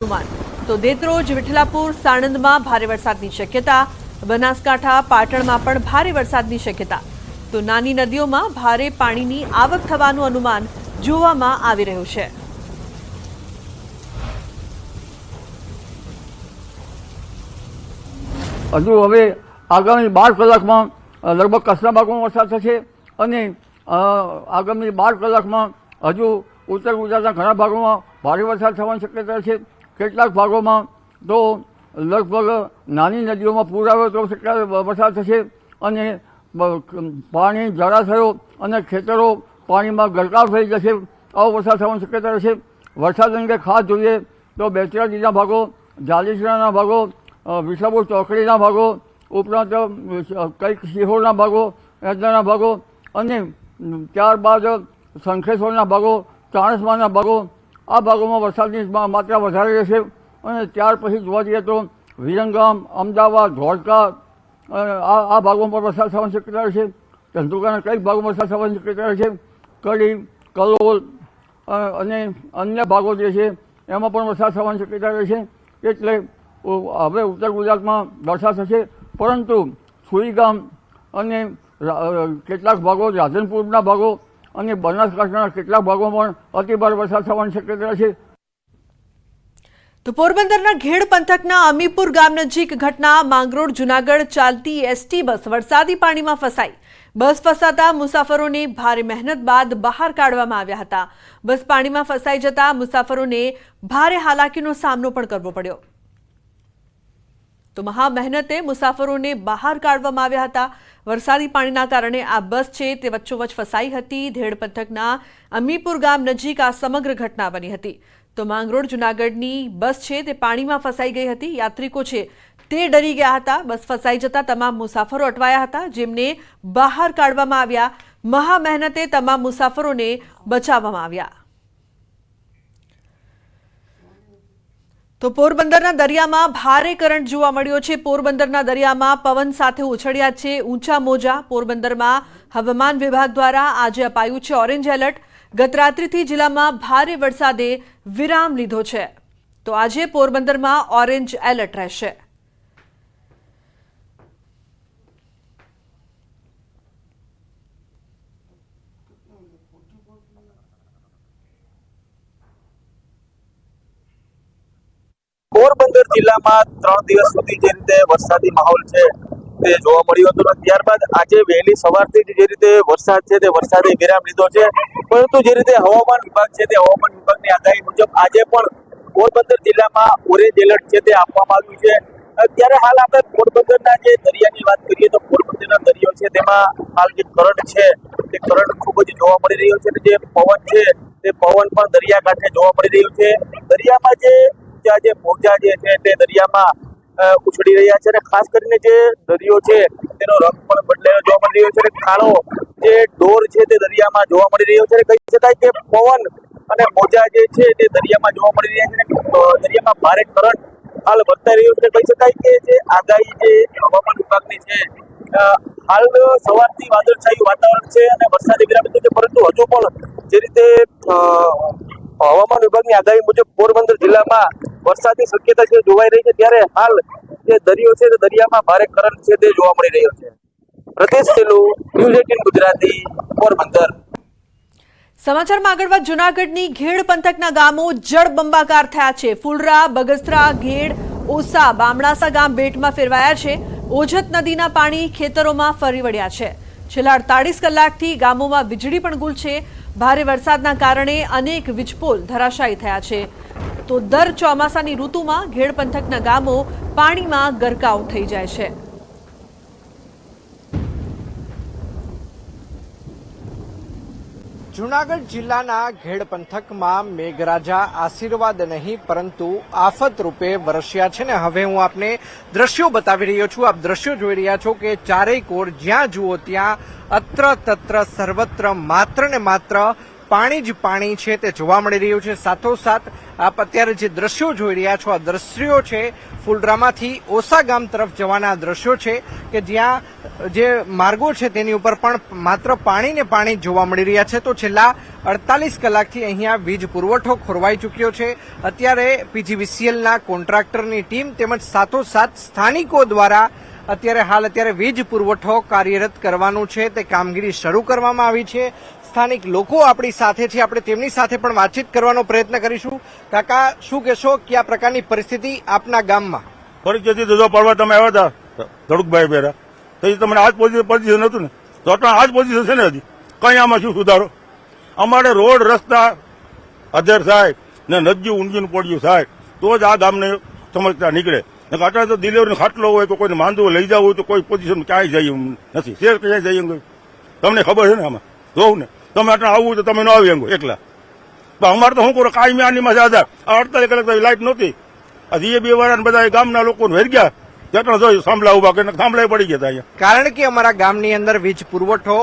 તો દેત્રોજ વિઠલાપુર સાણંદમાં ભારે વરસાદની શક્યતા, બનાસકાંઠા પાટણમાં પણ ભારે વરસાદની શક્યતા। તો નાની નદીઓમાં ભારે પાણીની આવક થવાનું અનુમાન જોવામાં આવી રહ્યું છે। હજુ હવે આગામી 12 કલાકમાં લગભગ કચ્છના ભાગોમાં વરસાદ થશે અને આગામી 12 કલાકમાં હજુ ઉત્તર ગુજરાતના ઘણા ભાગોમાં ભારે વરસાદ થવાની શક્યતા છે। કેટલાક ભાગોમાં તો લગભગ નાની નદીઓમાં પૂર આવે તો વરસાદ થશે અને પાણી જળાશયો અને ખેતરો પાણીમાં ગરકાવ થઈ જશે। આવો વરસાદ થવાની શક્યતા રહેશે। વરસાદ અંગે ખાસ જોઈએ તો બેચરાજીના ભાગો, જાલીસરાના ભાગો, વિઠલાપુર ચોકડીના ભાગો, ઉપરાંત કંઈક સિહોરના ભાગો, એદના ભાગો અને ત્યારબાદ શંખેશ્વરના ભાગો, ચાણસ્માના ભાગો, આ ભાગોમાં વરસાદની માત્રા વધારે રહેશે। અને ત્યાર પછી જોવા જઈએ તો વિરંગામ, અમદાવાદ, ધોળકા આ ભાગોમાં પણ વરસાદ થવાની શક્યતા રહેશે। ધંધુકાના કંઈક ભાગોમાં વરસાદ થવાની શક્યતા રહેશે। કડી, કલોલ અને અન્ય ભાગો જે છે એમાં પણ વરસાદ થવાની શક્યતા રહેશે। એટલે હવે ઉત્તર ગુજરાતમાં વરસાદ થશે, પરંતુ સુઈગામ અને કેટલાક ભાગો, રાધનપુરના ભાગો અને બનાસકાંઠાના કેટલાક ભાગોમાં પણ અતિભારે વરસાદ થવાની શક્યતા છે। તો પોરબંદરના ઘેડ પંથકના અમીપુર ગામ નજીક ઘટના, માંગરોળ જૂનાગઢ ચાલતી એસટી બસ વરસાદી પાણીમાં ફસાઈ। બસ ફસાતા મુસાફરોને ભારે મહેનત બાદ બહાર કાઢવામાં આવ્યા હતા। બસ પાણીમાં ફસાઈ જતા મુસાફરોને ભારે હાલાકીનો સામનો પણ કરવો પડ્યો। તો મહા મહેનતે મુસાફરોને બહાર કાઢવામાં આવ્યા હતા। વરસાદી પાણીના કારણે આ બસ છે તે વચ્ચોવચ્ચ ફસાઈ હતી। ધેડ પંથકના અમીપુર ગામ નજીક આ સમગ્ર ઘટના બની હતી। તો માંગરોળ જૂનાગઢની બસ છે તે પાણીમાં ફસાઈ ગઈ હતી। યાત્રિકો છે તે ડરી ગયા હતા। બસ ફસાઈ જતા તમામ મુસાફરો અટવાયા હતા, જેમને બહાર કાઢવામાં આવ્યા। મહા મહેનતે તમામ મુસાફરોને બચાવવામાં આવ્યા। તો પોરબંદરના દરિયામાં ભારે કરંટ જોવા મળ્યો છે। પોરબંદરના દરિયામાં પવન સાથે ઉછળ્યા છે ઊંચા મોજા। પોરબંદરમાં હવામાન વિભાગ દ્વારા આજે અપાયું છે ઓરેન્જ એલર્ટ। ગત રાત્રિથી જિલ્લામાં ભારે વરસાદે વિરામ લીધો છે, તો આજે પોરબંદરમાં ઓરેન્જ એલર્ટ રહેશે। પોરબંદર જિલ્લામાં 3 દિવસ સુધી જે રીતે વરસાદી માહોલ છે તે જોવા મળ્યો હતો, ત્યારબાદ આજે વહેલી સવારથી જે રીતે વરસાદ છે તે વરસાદે વિરામ લીધો છે। પરંતુ જે રીતે હવામાન વિભાગ છે તે હવામાન વિભાગની આગાહી મુજબ આજે પણ પોરબંદર જિલ્લામાં ઓરેન્જ એલર્ટ છે તે આપવામાં આવ્યું છે। ત્યારે હાલ આપણે પોરબંદરના જે દરિયાની વાત કરીએ તો પોરબંદરના દરિયો છે તેમાં હાલ જે કરંટ છે તે કરંટ ખૂબ જ જોવા મળી રહ્યો છે અને જે પવન છે તે પવન પણ દરિયાકાંઠે જોવા મળી રહ્યું છે। દરિયામાં જે મોજા જે છે તે દરિયામાં ઉછળી રહ્યા છે અને ખાસ કરીને જે દરિયો છે તેનો રંગ પણ બદલાયો જોવા મળી રહ્યો છે અને કાળો જે ડોર છે તે દરિયામાં જોવા મળી રહ્યો છે। કહી શકાય કે પવન અને મોજા જે છે તે દરિયામાં જોવા મળી રહ્યા છે અને દરિયામાં ભારે કરંટ હાલ વર્તાઈ રહ્યો છે। કહી શકાય કે જે આગાહી જે હવામાન વિભાગની છે, હાલ સવારથી વાદળછાયું વાતાવરણ છે અને વરસાદી વિરામ લીધો છે, પરંતુ હજુ પણ જે રીતે હવામાન વિભાગની આગાહી મુજબ પોરબંદર જિલ્લામાં વરસાદની શક્યતા છે જોવાઈ રહી છે। ત્યારે હાલ જે દરિયો છે તે દરિયામાં ભારે કરંટ છે તે જોવા મળી રહ્યો છે। પ્રદેશ સેલુ, ન્યૂઝ 18 ગુજરાતી, પોરબંદર। સમાચારમાં આગળ વાત, જૂનાગઢની ઘેડ પંથકના ગામો જળબંબાકાર થયા છે। ફુલરા, બગસરા, ઘેડ, ઓસા, બામણાસા ગામ બેટમાં ફેરવાયા છે। ઓજત નદીના પાણી ખેતરોમાં ફરી વળ્યા છે। છેલ્લા 48 કલાકથી ગામોમાં વીજળી પણ ગુલ છે। ભારે વરસાદના કારણે અનેક વીજપોલ ધરાશાયી થયા છે। તો દર ચોમાસાની ઋતુમાં ઘેડ પંથકના ગામો પાણીમાં ગરકાવ થઈ જાય છે। જૂનાગઢ જિલ્લાના ઘેડ પંથકમાં મેઘરાજા આશીર્વાદ નહીં પરંતુ આફત રૂપે વરસ્યા છે ને હવે હું આપને દ્રશ્યો બતાવી રહ્યો છું। આપ દ્રશ્યો જોઈ રહ્યા છો કે ચારેય કોર જ્યાં જુઓ ત્યાં અત્ર તત્ર સર્વત્ર માત્ર ને માત્ર પાણી જ પાણી છે તે જોવા મળી રહ્યું છે. સાથોસાથ આપ અત્યારે જે દ્રશ્યો જોઈ રહ્યા છો, આ દ્રશ્યો છે ફુલરામાંથી ઓસા ગામ તરફ જવાના દ્રશ્યો છે કે જ્યાં જે માર્ગો છે તેની ઉપર પણ માત્ર પાણી ને પાણી જોવા મળી રહ્યા છે. તો છેલ્લા 48 કલાકથી અહીંયા વીજ પુરવઠો ખોરવાઈ ચૂક્યો છે. અત્યારે પીજીવીસીએલના કોન્ટ્રાક્ટરની ટીમ તેમજ સાથોસાથ સ્થાનિકો દ્વારા અત્યારે વીજ પુરવઠો કાર્યરત કરવાનું છે તે કામગીરી શરૂ કરવામાં આવી છે. સ્થાનિક લોકો આપણી સાથે છે, આપણે તેમની સાથે પણ વાતચીત કરવાનો પ્રયત્ન કરીશું. કાકા, શું કહેશો, કયા પ્રકારની પરિસ્થિતિ આપના ગામમાં? પરિસ્થિતિ તો પડવા તમે આવ્યા હતા ધડુકભાઈ પહેરા તો એ તમને આજ પોઝિશન હતું ને, તો આજ પોઝિશન છે ને. હજી કઈ આમાં શું સુધારો? અમારે રોડ રસ્તા અધેર થાય ને નદીઓ ઊંડીનું પડ્યું થાય તો જ આ ગામને સમજતા નીકળે. અત્યારે તો ડિલિવરી ખાટલો હોય તો કોઈને માંદવું લઈ જવું હોય તો કોઈ પોઝિશન ક્યાંય જઈએ નથી. શેર ક્યાંય જઈએ તમને ખબર છે ને, આમાં જોવું ને તમે આટલા આવવું તો તમે ન આવી અંગો એકલા. અમારે તો શું કરો, કાયમી આનીમાં છે આધાર. 48 કલાક લાઈટ નહોતી. આ જીએબી વાળા બધા ગામના લોકોને વેર ગયા જેટલા જોયું સાંભળા ઉભા કરીને સાંભળાય પડી ગયા અહીંયા. કારણ કે અમારા ગામની અંદર વીજ પુરવઠો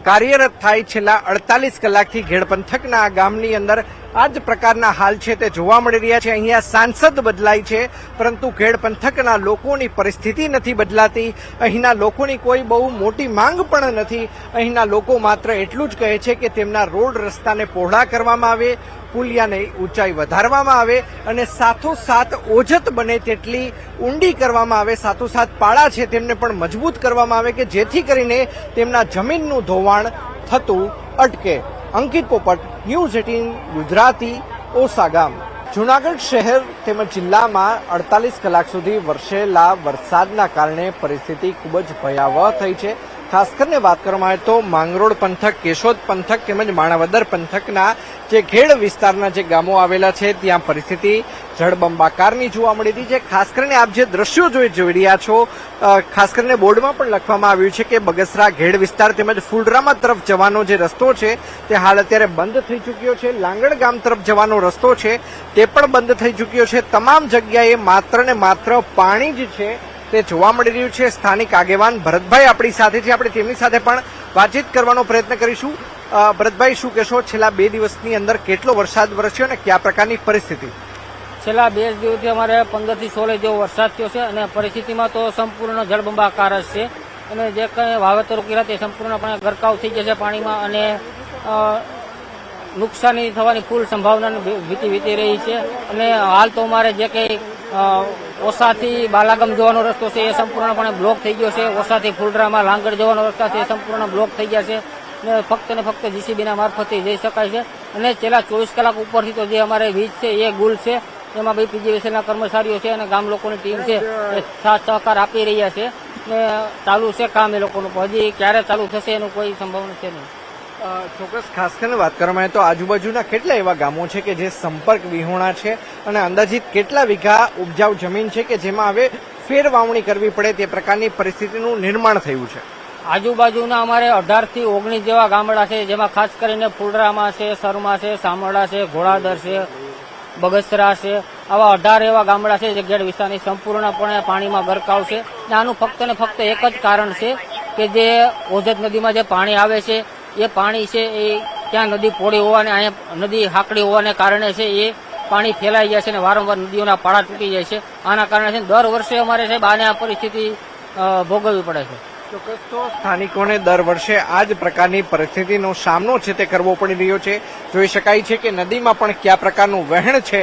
કાર્યરત થાય છેલ્લા 48 કલાકથી ઘેડ પંથકના આ ગામની અંદર આ જ પ્રકારના હાલ છે તે જોવા મળી રહ્યા છે. અહીંયા સાંસદ બદલાય છે પરંતુ ઘેડ પંથકના લોકોની પરિસ્થિતિ નથી બદલાતી. અહીંના લોકોની કોઈ બહુ મોટી માંગ પણ નથી. અહીંના લોકો માત્ર એટલું જ કહે છે કે તેમના રોડ રસ્તાને પહોળા કરવામાં આવે, પુલિયાની ઊંચાઈ વધારવામાં આવે અને સાથોસાથ ઓજત બને તેટલી ઊંડી કરવામાં આવે. સાથોસાથ પાળા છે તેમને પણ મજબૂત કરવામાં આવે કે જેથી કરીને તેમના જમીનનું ધોવાણ થતું અટકે. અંકિત પોપટ, ન્યૂઝ 18 ગુજરાતી, ઓસા ગામ. જૂનાગઢ શહેર તેમજ જિલ્લામાં 48 કલાક સુધી વરસેલા વરસાદના કારણે પરિસ્થિતિ ખૂબ જ ભયાવહ થઈ છે. ખાસ કરીને વાત કરવામાં આવે તો માંગરોળ પંથક, કેશોદ પંથક તેમજ માણાવદર પંથકના જે ઘેડ વિસ્તારના જે ગામો આવેલા છે ત્યાં પરિસ્થિતિ જળબંબાકારની જોવા મળી રહી છે. ખાસ કરીને આપ જે દ્રશ્યો જોઈ રહ્યા છો, ખાસ કરીને બોર્ડમાં પણ લખવામાં આવ્યું છે કે બગસરા ઘેડ વિસ્તાર તેમજ ફુલરામા તરફ જવાનો જે રસ્તો છે તે હાલ અત્યારે બંધ થઈ ચૂક્યો છે. લાંગડ ગામ તરફ જવાનો રસ્તો છે તે પણ બંધ થઈ ચૂક્યો છે. તમામ જગ્યાએ માત્ર ને માત્ર પાણી જ છે તે જોવા મળી રહ્યું છે. સ્થાનિક આગેવાન ભરતભાઈ આપણી સાથે છે, આપણે તેમની સાથે પણ વાતચીત કરવાનો પ્રયત્ન કરીશું. ભરતભાઈ, શું કહેશો, છેલ્લા 2 દિવસની અંદર કેટલો વરસાદ વરસ્યો અને કયા પ્રકારની પરિસ્થિતિ? છેલ્લા 2 દિવસથી અમારે 15 થી 16 જેવો વરસાદ થયો છે અને પરિસ્થિતિમાં તો સંપૂર્ણ જળબંબાકાર જ છે. અને જે કંઈ વાવેતરો કર્યા તે સંપૂર્ણપણે ગરકાવ થઈ જશે પાણીમાં અને નુકસાની થવાની ફૂલ સંભાવનાની ભીતિ વીતી રહી છે. અને હાલ તો અમારે જે કંઈ ઓસાથી બાલાગામ જવાનો રસ્તો છે એ સંપૂર્ણપણે બ્લોક થઈ ગયો છે. ઓસાથી ફુલરામાં લાંગડ જવાનો રસ્તા છે એ સંપૂર્ણ બ્લોક થઈ ગયા છે ને ફક્ત ને ફક્ત જીસીબીના મારફતે જઈ શકાય છે. અને છેલ્લા 24 કલાક ઉપરથી તો જે અમારે વીજ છે એ ગુલ છે, એમાં બી પીજીવીસીએલના કર્મચારીઓ છે અને ગામ લોકોની ટીમ છે એ સાથ સહકાર આપી રહ્યા છે ને ચાલુ છે કામ એ લોકોનું. હજી ક્યારે ચાલુ થશે એનું કોઈ સંભાવના છે નહીં. ચોક્કસ. ખાસ કરીને વાત કરવામાં આવે તો આજુબાજુના કેટલા એવા ગામો છે કે જે સંપર્ક વિહોણા છે અને અંદાજિત કેટલા વીઘા ઉપજાઉ જમીન છે કે જેમાં હવે ફેર વાવણી કરવી પડે તે પ્રકારની પરિસ્થિતિનું નિર્માણ થયું છે? આજુબાજુના અમારે 18 થી 19 જેવા ગામડા છે, જેમાં ખાસ કરીને ફુલરામાં છે, સરમા છે, સામરડા છે, ઘોડાદર છે, બગસરા છે, આવા 18 એવા ગામડા છે જે ઘેડ વિસ્તારની સંપૂર્ણપણે પાણીમાં ગરકાવ છે. આનું ફક્ત ને ફક્ત એક જ કારણ છે કે જે ઓજત નદીમાં જે પાણી આવે છે એ પાણી છે એ ત્યાં નદી પોળી હોવાને, અહીંયા નદી હાકડી હોવાને કારણે છે એ પાણી ફેલાઈ જાય છે અને વારંવાર નદીઓના પાળા તૂટી જાય છે. આના કારણે છે દર વર્ષે અમારે સાહેબ આને આ પરિસ્થિતિ ભોગવવી પડે છે. ચોક્કસ. તો સ્થાનિકોને દર વર્ષે આ જ પ્રકારની પરિસ્થિતિનો સામનો છે તે કરવો પડી રહ્યો છે. જોઈ શકાય છે કે નદીમાં પણ કયા પ્રકારનું વહેણ છે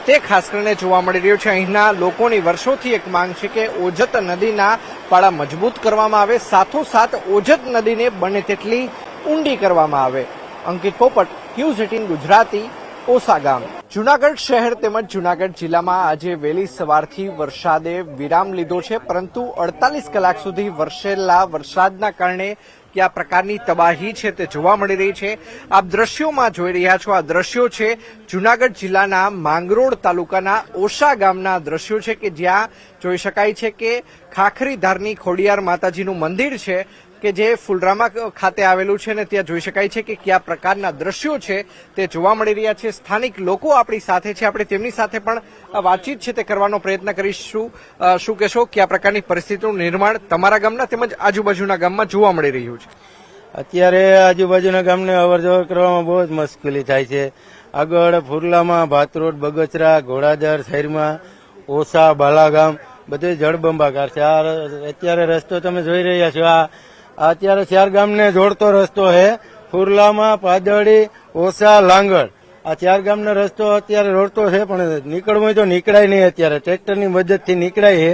તે ખાસ કરીને જોવા મળી રહ્યું છે. અહીંના લોકોની વર્ષોથી એક માંગ છે કે ઓજત નદીના પાળા મજબૂત કરવામાં આવે, સાથોસાથ ઓજત નદીને બને તેટલી ઊંડી કરવામાં આવે. અંકિત પોપટ, ન્યૂઝ 18 ગુજરાતી, ઓસા ગામ. જૂનાગઢ શહેર તેમજ જૂનાગઢ જિલ્લામાં આજે વહેલી સવારથી વરસાદે વિરામ લીધો છે, પરંતુ 48 કલાક સુધી વરસેલા વરસાદના કારણે કયા પ્રકારની તબાહી છે તે જોવા મળી રહી છે. આપ દ્રશ્યોમાં જોઈ રહ્યા છો, આ દ્રશ્યો છે જૂનાગઢ જિલ્લાના માંગરોળ તાલુકાના ઓસા ગામના દ્રશ્યો છે કે જ્યાં જોઈ શકાય છે કે ખાખરીધારની ખોડિયાર માતાજીનું મંદિર છે કે જે ફુલરામા ખાતે આવેલું છે ને ત્યાં જોઈ શકાય છે કે કયા પ્રકારના દ્રશ્યો છે તે જોવા મળી રહ્યા છે. સ્થાનિક લોકો આપણી સાથે છે, આપણે તેમની સાથે પણ વાતચીત છે તે કરવાનો પ્રયત્ન કરીશું. શું કહેશો, કયા પ્રકારની પરિસ્થિતિનું નિર્માણ તમારા ગામના તેમજ આજુબાજુના ગામમાં જોવા મળી રહ્યું છે? અત્યારે આજુબાજુના ગામને અવર જવર કરવામાં બહુ જ મુશ્કેલી થાય છે. આગળ ફુરલામાં ભાતરોડ, બગસરા, ઘોડાદર, શહેરમાં ઓસા, બાલાગામ બધે જળબંબાકાર છે. આ અત્યારે રસ્તો તમે જોઈ રહ્યા છો. આ અત્યારે 4 ગામને જોડતો રસ્તો છે. ફુરલામાં પાદળી, ઓસા, લાંગળ આ 4 ગામનો રસ્તો અત્યારે રોડતો છે, પણ નીકળવું હોય તો નીકળાય નહીં. અત્યારે ટ્રેક્ટરની મદદથી નીકળાય છે,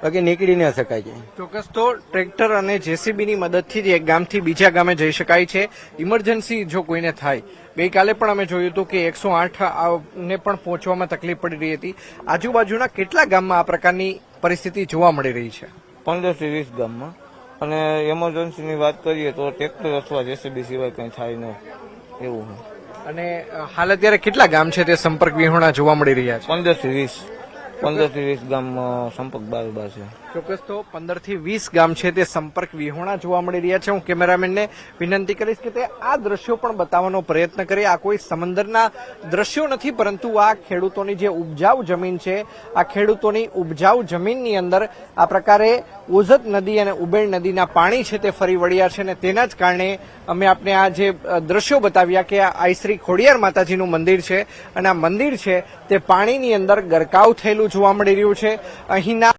બાકી નીકળી ન શકાય છે. ચોક્કસ તો ટ્રેક્ટર અને જેસીબીની મદદથી જ એક ગામથી બીજા ગામે જઈ શકાય છે. ઇમરજન્સી જો કોઈને થાય, ગઈકાલે પણ અમે જોયું હતું કે 108 ને પણ પહોંચવામાં તકલીફ પડી રહી હતી. આજુબાજુના કેટલા ગામમાં આ પ્રકારની પરિસ્થિતિ જોવા મળી રહી છે? 15 થી 20 ગામમાં. અને એમરજન્સીની વાત કરીએ તો ટ્રેક્ટર અથવા જેસીબી સિવાય કંઈ થાય નહીં એવું છે. અને હાલ અત્યારે કેટલા ગામ છે તે સંપર્ક વિહોણા જોવા મળી રહ્યા છે? 15 થી 20 ગામ સંપર્ક બાર છે. ચોક્કસ તો 15 થી 20 ગામ છે તે સંપર્ક વિહોણા જોવા મળી રહ્યા છે. હું કેમેરામેનને વિનંતી કરીશ કે તે આ દ્રશ્યો પણ બતાવવાનો પ્રયત્ન કરે. આ કોઈ સમંદરના દ્રશ્યો નથી, પરંતુ આ ખેડૂતોની જે ઉપજાઉ જમીન છે, આ ખેડૂતોની ઉપજાઉ જમીનની અંદર આ પ્રકારે ઓઝત નદી અને ઉબેળ નદીના પાણી છે તે ફરી વળ્યા છે. અને તેના જ કારણે અમે આપને આ જે દ્રશ્યો બતાવ્યા કે આ આઈ શ્રી ખોડિયાર માતાજીનું મંદિર છે, અને આ મંદિર છે તે પાણીની અંદર ગરકાવ થયેલું જોવા મળી રહ્યું છે. અહીંના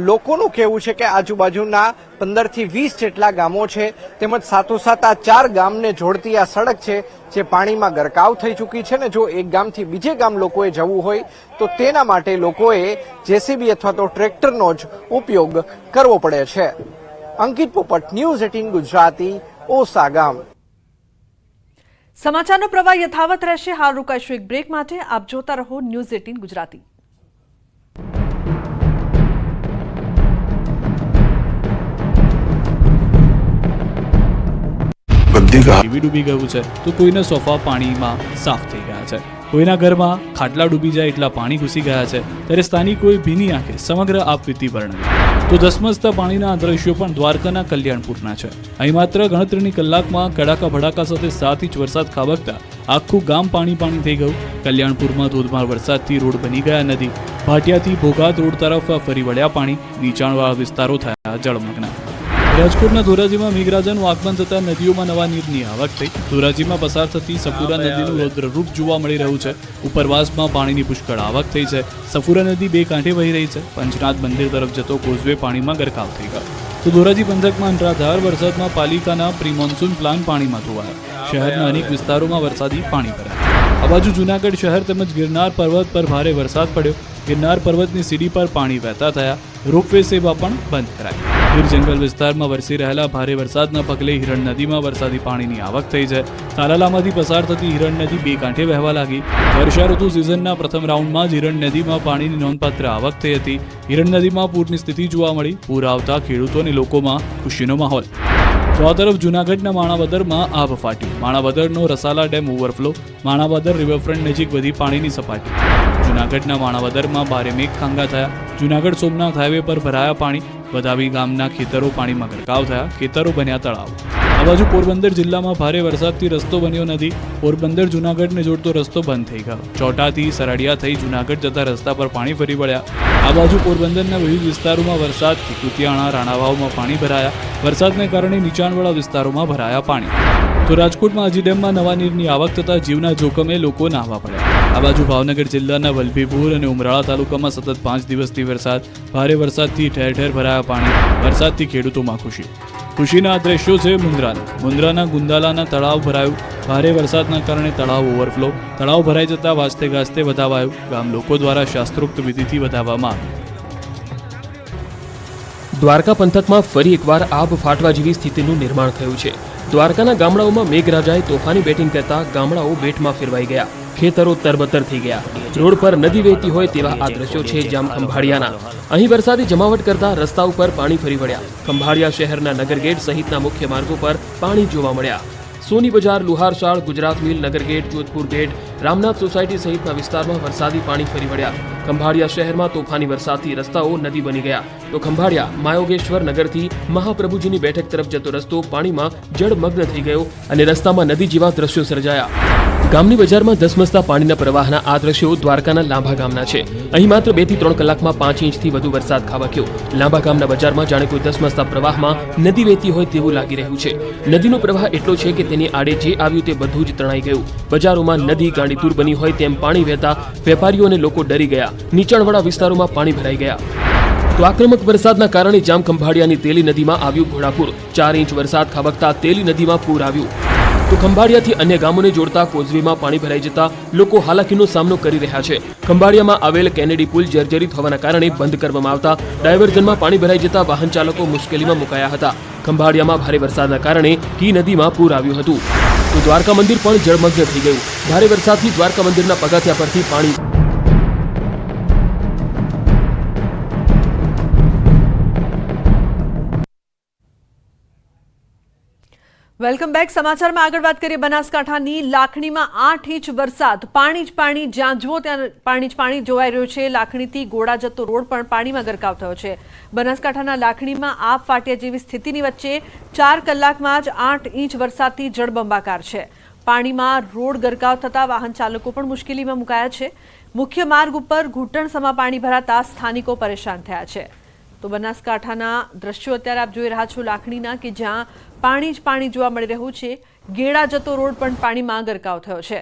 લોકોનું કહેવું છે કે આજુબાજુના 15 થી 20 જેટલા ગામો છે, તેમજ સાથોસાથ આ 4 ગામને જોડતી આ સડક છે જે પાણીમાં ગરકાવ થઈ ચૂકી છે. ને જો એક ગામથી બીજે ગામ લોકોએ જવું હોય તો તેના માટે લોકોએ જેસીબી અથવા તો ટ્રેક્ટરનો જ ઉપયોગ કરવો પડે છે. અંકિત પોપટ, ન્યૂઝ 18 ગુજરાતી, ઓસા ગામ. સમાચારનો પ્રવાહ યથાવત રહેશે. હાલ રોકાઈશું એક બ્રેક માટે. આપ જોતા રહો ન્યૂઝ 18 ગુજરાતી. ટીવી ડૂબી ગયું છે તો કોઈના સોફા પાણીમાં સાફ થઈ ગયા છે, કોઈના ઘરમાં ખાટલા ડૂબી જાય એટલા પાણી ઘૂસી ગયા છે, ત્યારે સ્થાનિકોએ ભીની આંખે સમગ્ર આપવીતી વર્ણવી. તો ધસમસતા પાણીના આ દ્રશ્યો પણ દ્વારકાના કલ્યાણપુરના છે. અહીં માત્ર ગણતરીની કલાકમાં કડાકા ભડાકા સાથે 7 ઇંચ વરસાદ ખાબકતા આખું ગામ પાણી થઈ ગયું. કલ્યાણપુરમાં ધોધમાર વરસાદથી રોડ બની ગયા નદી. ભાટિયાથી ભોગાત રોડ તરફ ફરી વળ્યા પાણી. નીચાણવાળા વિસ્તારો થયા જળમગ્ન. રાજકોટના ધોરાજીમાં મેઘરાજાનું આગમન થતા નદીઓમાં નવા નીરની આવક થઈ. ધોરાજીમાં પસાર થતી સફુરા નદીનું રૌદ્રરૂપ જોવા મળી રહ્યું છે. ઉપરવાસમાં પાણીની પુષ્કળ આવક થઈ છે. સફુરા નદી 2 કાંઠે વહી રહી છે. પંચનાથ મંદિર તરફ જતો કોઝવે પાણીમાં ગરકાવ થઈ ગયો. તો ધોરાજી પંથકમાં અનરાધાર વરસાદમાં પાલિકાના પ્રી મોન્સૂન પ્લાન પાણીમાં ધોવાયા. શહેરના અનેક વિસ્તારોમાં વરસાદી પાણી ભરાયા. આ બાજુ જૂનાગઢ શહેર તેમજ ગિરનાર પર્વત પર ભારે વરસાદ પડ્યો. ગિરનાર પર્વતની સીડી પર પાણી વહેતા થયા. રોપવે સેવા પણ બંધ કરાઈ. ગીર જંગલ વિસ્તારમાં વરસી રહેલા ભારે વરસાદના પગલે હિરણ નદીમાં વરસાદી પાણીની આવક થઈ છે. તાલાલામાંથી પસાર થતી હિરણ નદી 2 કાંઠે વહેવા લાગી. વર્ષા ઋતુ સિઝનના પ્રથમ રાઉન્ડમાં જ હિરણ નદીમાં પાણીની નોંધપાત્ર આવક થઈ હતી. હિરણ નદીમાં પૂરની સ્થિતિ જોવા મળી. પૂર આવતા ખેડૂતો અને લોકોમાં ખુશીનો માહોલ. તો આ તરફ જૂનાગઢના માણાવદરમાં આભ ફાટ્યું. માણાવદરનો Rasala dam overflow. Manavadar riverfront નજીક વધી પાણીની સપાટી. જૂનાગઢના માણાવદરમાં ભારે મેઘખાંગા થયા. જૂનાગઢ સોમનાથ હાઈવે પર ભરાયા પાણી. વધાવી ગામના ખેતરો પાણીમાં ગરકાવ થયા. ખેતરો બન્યા તળાવ. આ બાજુ પોરબંદર જિલ્લામાં ભારે વરસાદથી રસ્તો બન્યો નથી. પોરબંદર જૂનાગઢને જોડતો રસ્તો બંધ થઈ ગયો. ચોટાથી સરડિયા થઈ જૂનાગઢ જતા રસ્તા પર પાણી ફરી વળ્યા. આ બાજુ પોરબંદરના વિવિધ વિસ્તારોમાં વરસાદથી કુતિયાણા, રાણાવાવમાં પાણી ભરાયા. વરસાદને કારણે નીચાણવાળા વિસ્તારોમાં ભરાયા પાણી. તો રાજકોટમાં આજી ડેમમાં નવા નીરની આવક થતા જીવના જોખમે લોકો નાહવા પડ્યા. આ બાજુ ભાવનગર જિલ્લાના વલભીપુર અને ઉમરાળા તાલુકામાં સતત 5 દિવસથી વરસાદ. ભારે વરસાદથી ઠેર ઠેર ભરાયા પાણી. વરસાદથી ખેડૂતોમાં ખુશી. ખુશીના આ દ્રશ્યો છે મુન્દ્રાના ગુંદાલાના તળાવ ભરાયું. ભારે વરસાદના કારણે તળાવ ઓવરફ્લો. તળાવ ભરાઈ જતા વાજતે ગાજતે વધાવાયું. ગામ લોકો દ્વારા શાસ્ત્રોક્ત વિધિથી વધાવવામાં આવ્યું. દ્વારકા પંથકમાં ફરી એકવાર આબ ફાટવા જેવી સ્થિતિનું નિર્માણ થયું છે. દ્વારકાના ગામડાઓમાં મેઘરાજાએ તોફાની બેટિંગ કરતા ગામડાઓ બેટમાં ફેરવાઈ ગયા. ખેતરો તરબતર થઈ ગયા. રોડ પર નદી વહેતી હોય તેવા આ દ્રશ્યો છે જામ ખંભાળિયાના. અહીં વરસાદી જમાવટ કરતા રસ્તા ઉપર પાણી ફરી વળ્યા. ખંભાળિયા શહેરના નગરગેટ સહિતના મુખ્ય માર્ગો પર પાણી જોવા મળ્યા. સોની બજાર, લુહારશાળ, ગુજરાત મિલ, નગરગેટ, જોધપુર ગેટ, રામનાથ સોસાયટી સહિતના વિસ્તારમાં વરસાદી પાણી ફરી વળ્યા. ખંભાળિયા શહેરમાં તોફાની વરસાદથી રસ્તાઓ નદી બની ગયા. તો ખંભાળિયા માયોગેશ્વર નગરથી મહાપ્રભુજીની બેઠક તરફ જતો રસ્તો પાણીમાં જળમગ્ન થઈ ગયો અને રસ્તામાં નદી જેવા દ્રશ્યો સર્જાયા. ગામની બજારમાં ધસમસતા પાણીના પ્રવાહના આ દ્રશ્યો દ્વારકાના લાંભા ગામના છે. અહીં માત્ર 2 થી 3 કલાકમાં 5 ઇંચથી વધુ વરસાદ ખાબક્યો. લાંભા ગામના બજારમાં જાણે કોઈ ધસમસતા પ્રવાહમાં નદી વહેતી હોય તેવું લાગી રહ્યું છે. નદીનો પ્રવાહ એટલો છે કે તેની આડે જે આવ્યું તે બધું જ તણાઈ ગયું. બજારોમાં નદી ગાંડીતુર બની હોય તેમ પાણી વહેતા વેપારીઓ અને લોકો ડરી ગયા. નીચાણવાળા વિસ્તારોમાં પાણી ભરાઈ ગયા. તો આક્રમક વરસાદના કારણે જામખંભાળિયાની તેલી નદીમાં આવ્યું ઘોડાપૂર. 4 ઇંચ વરસાદ ખાબકતા તેલી નદીમાં પૂર આવ્યું. તો ખંભાળિયાથી અન્ય ગામોને જોડતા કોઝવેમાં પાણી ભરાઈ જતા લોકો હાલાકીનો સામનો કરી રહ્યા છે. ખંભાળિયામાં આવેલ કેનેડી પુલ જર્જરિત હોવાના કારણે બંધ કરવામાં આવતા ડાયવર્ઝનમાં પાણી ભરાઈ જતા વાહન ચાલકો મુશ્કેલીમાં મુકાયા હતા. ખંભાળિયામાં ભારે વરસાદના કારણે કી નદીમાં પૂર આવ્યું હતું. તો દ્વારકા મંદિર પણ જળમગ્ન થઈ ગયું. ભારે વરસાદથી દ્વારકા મંદિરના પગથિયા પરથી પાણી વેલકમ બેક. સમાચારમાં આગળ વાત કરીએ બનાસકાંઠાની લાખણીમાં 8 ઇંચ વરસાદ. પાણી જ પાણી, જ્યાં જુઓ ત્યાં પાણી જ પાણી જોવાઈ રહ્યું છે. લાખણીથી ગોળા જતો રોડ પણ પાણીમાં ગરકાવ થયો છે. બનાસકાંઠાના લાખણીમાં આપ ફાટ્યા જેવી સ્થિતિની વચ્ચે 4 કલાકમાં જ 8 ઇંચ વરસાદથી જળબંબાકાર છે. પાણીમાં રોડ ગરકાવ થતા વાહન ચાલકો પણ મુશ્કેલીમાં મુકાયા છે. મુખ્ય માર્ગ ઉપર ઘૂંટણસમા પાણી ભરાતા સ્થાનિકો પરેશાન થયા છે. તો બનાસકાંઠાના દ્રશ્યો અત્યારે આપ જોઈ રહ્યા છો લાખણીના, કે જ્યાં પાણી જ પાણી જોવા મળી રહ્યું છે. ગેડા જતો રોડ પણ પાણીમાં ગરકાવ થયો છે.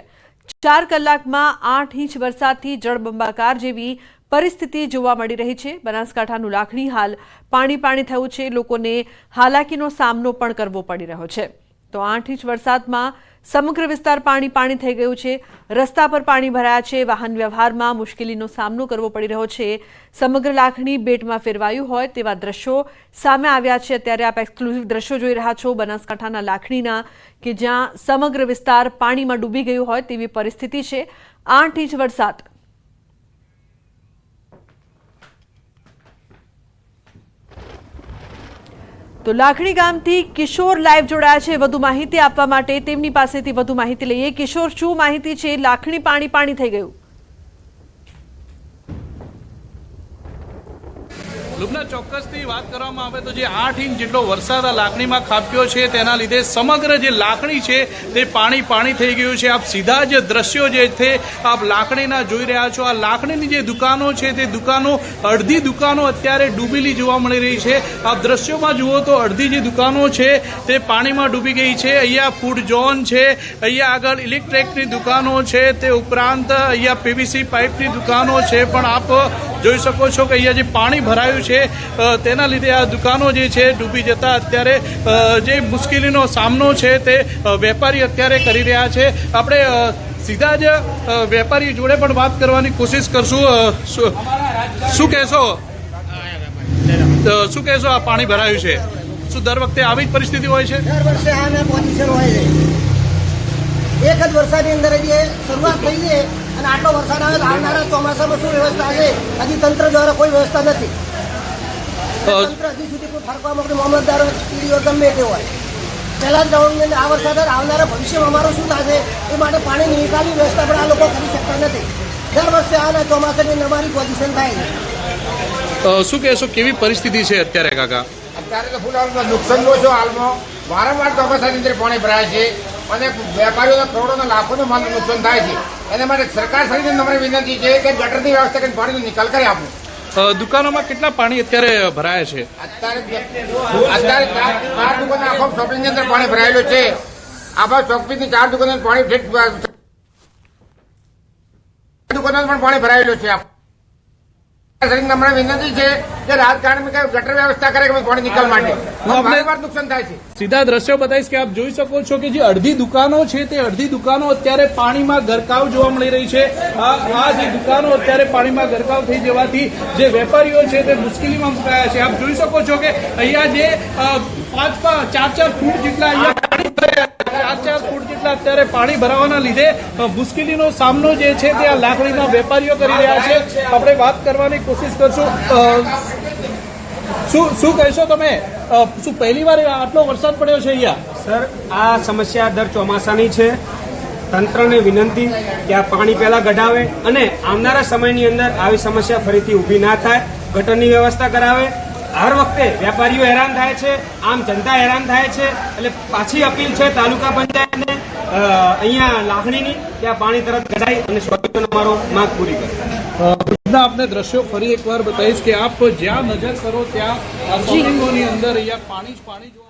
4 કલાકમાં 8 ઇંચ વરસાદથી જળબંબાકાર જેવી પરિસ્થિતિ જોવા મળી રહી છે. બનાસકાંઠાનું લાખણી હાલ પાણી પાણી થયું છે. લોકોને હાલાકીનો સામનો પણ કરવો પડી રહ્યો છે. તો 8 ઇંચ વરસાદમાં સમગ્ર વિસ્તાર પાણી પાણી થઈ ગયું છે. રસ્તા પર પાણી ભરાયા છે. વાહન વ્યવહારમાં મુશ્કેલીનો સામનો કરવો પડી રહ્યો છે. સમગ્ર લાખણી બેટમાં ફેરવાયું હોય તેવા દ્રશ્યો સામે આવ્યા છે. અત્યારે આપ એક્સક્લુઝિવ દ્રશ્યો જોઈ રહ્યા છો બનાસકાંઠાના લાખણીના, કે જ્યાં સમગ્ર વિસ્તાર પાણીમાં ડૂબી ગયું હોય તેવી પરિસ્થિતિ છે. 8 ઇંચ વરસાદ. તો લાખણી ગામથી કિશોર લાઈવ જોડાયા છે વધુ માહિતી આપવા માટે. તેમની પાસેથી વધુ માહિતી લઈએ. કિશોર, શું માહિતી છે? લાખણી પાણી પાણી થઈ ગયું. લુબના, ચોક્કસથી વાત કરવામાં આવે તો જે 8 ઇંચ જેટલો વરસાદ આ લાખણીમાં ખાબક્યો છે તેના લીધે સમગ્ર જે લાખણી છે તે પાણી પાણી થઈ ગયું છે. આપ સીધા જ દ્રશ્યો જે છે આપ લાખણીના જોઈ રહ્યા છો. આ લાખણીની જે દુકાનો છે તે દુકાનો, અડધી દુકાનો અત્યારે ડૂબેલી જોવા મળી રહી છે. આપ દ્રશ્યોમાં જુઓ તો અડધી જે દુકાનો છે તે પાણીમાં ડૂબી ગઈ છે. અહીંયા ફૂડ ઝોન છે, અહીંયા આગળ ઇલેક્ટ્રિકની દુકાનો છે, તે ઉપરાંત અહીંયા પીવીસી પાઇપની દુકાનો છે. પણ આપ જોઈ શકો છો કે અહીંયા જે પાણી ભરાયું છે તેના લીધે આ દુકાનો જે છે ડૂબી જતા અત્યારે જે મુશ્કેલીનો સામનો છે તે વેપારી અત્યારે કરી રહ્યા છે. આપણે સીધા જ વેપારી જોડે પણ વાત કરવાની કોશિશ કરશું. શું કહેશો આ પાણી ભરાયું છે? શું દર વખતે આવી જ પરિસ્થિતિ હોય છે? દર વર્ષે આને પોઝિશન હોય છે. એક જ વરસાદની અંદર જે શરૂઆત થઈ છે અને આટલો વરસાદ આવે તો આવનારા ચોમાસામાં શું વ્યવસ્થા છે હજી તંત્ર દ્વારા કોઈ વ્યવસ્થા નથી. તંત્ર હજી સુધી કોઈ ફરકવામાં મામલતદારો, ટીડીઓ ગમે તે હોય. પહેલા ગવર્મેન્ટ આ વરસાદ આવનારા ભવિષ્યમાં અમારું શું થશે એ માટે પાણીની નિકાલની વ્યવસ્થા પણ આ લોકો કરી શકતા નથી. દર વર્ષે આના ચોમાસાની અમારી પોઝિશન થાય છે. શું કહેશો, કેવી પરિસ્થિતિ છે અત્યારે કાકા? અત્યારે તો ફૂલ હાલમાં નુકસાન નો છો. હાલમાં વારંવાર ચોમાસાની અંદર પાણી ભરાય છે અને વેપારીઓના કરોડોના લાખોનો માલનું નુકસાન થાય છે. એના માટે સરકાર શ્રીને નમ્ર વિનંતી છે કે ગટરની વ્યવસ્થા કરીને પાણીનો નિકાલ કરી આપો. દુકાનોમાં કેટલા પાણી અત્યારે ભરાયા છે? અત્યારે 4 દુકાનો આખો શોપિંગની અંદર પાણી ભરાયેલું છે. આખા શોપિંગની 4 દુકાનો પાણી દુકાનો પણ પાણી ભરાયેલું છે. નમ્ર વિનંતી છે કે રાજકારણમાં ગટર વ્યવસ્થા કરે કે પાણી નિકાલ માટે. નુકસાન થાય છે. સીધા દ્રશ્યો બતાવીશ કે આપ જોઈ શકો છો કે જે અડધી દુકાનો છે તે અડધી દુકાનો અત્યારે પાણીમાં ગરકાવ જોવા મળી રહી છે. આ જે દુકાનો અત્યારે પાણીમાં ગરકાવ થઈ જવાથી જે વેપારીઓ છે તે મુશ્કેલીમાં મુકાયા છે. આપ જોઈ શકો છો કે અહીંયા જે 4 ફૂટ જેટલા અહીંયા 4 ફૂટ જેટલા અત્યારે પાણી ભરાવાના લીધે મુશ્કેલીનો સામનો જે છે તે આ લાકડીના વેપારીઓ કરી રહ્યા છે. આપણે વાત કરવાની કોશિશ કરશું. શું કહેશો તમે? શું પહેલી વાર આટલો વરસાદ પડ્યો છે અહીંયા? સર, આ સમસ્યા દર ચોમાસાની છે. તંત્રને વિનંતી કે આ પાણી પહેલા કઢાવે અને આવનારા સમયની અંદર આવી સમસ્યા ફરીથી ઊભી ના થાય. ગટરની વ્યવસ્થા કરાવે હર વખતે વેપારીઓ હેરાન થાય છે, આમ જનતા હેરાન થાય છે. એટલે પાછી અપીલ છે તાલુકા પંચાયતને અહીંયા લાખણીની કે આ પાણી તરત કઢાઈ અને સોલ્યુશન અમારો માંગ પૂરી કરે. આપને દ્રશ્યો ફરી એકવાર બતાવીશ કે આપ જ્યાં નજર કરો ત્યાં આ સોલિંગોની અંદર અહીંયા પાણી જ પાણી જોવા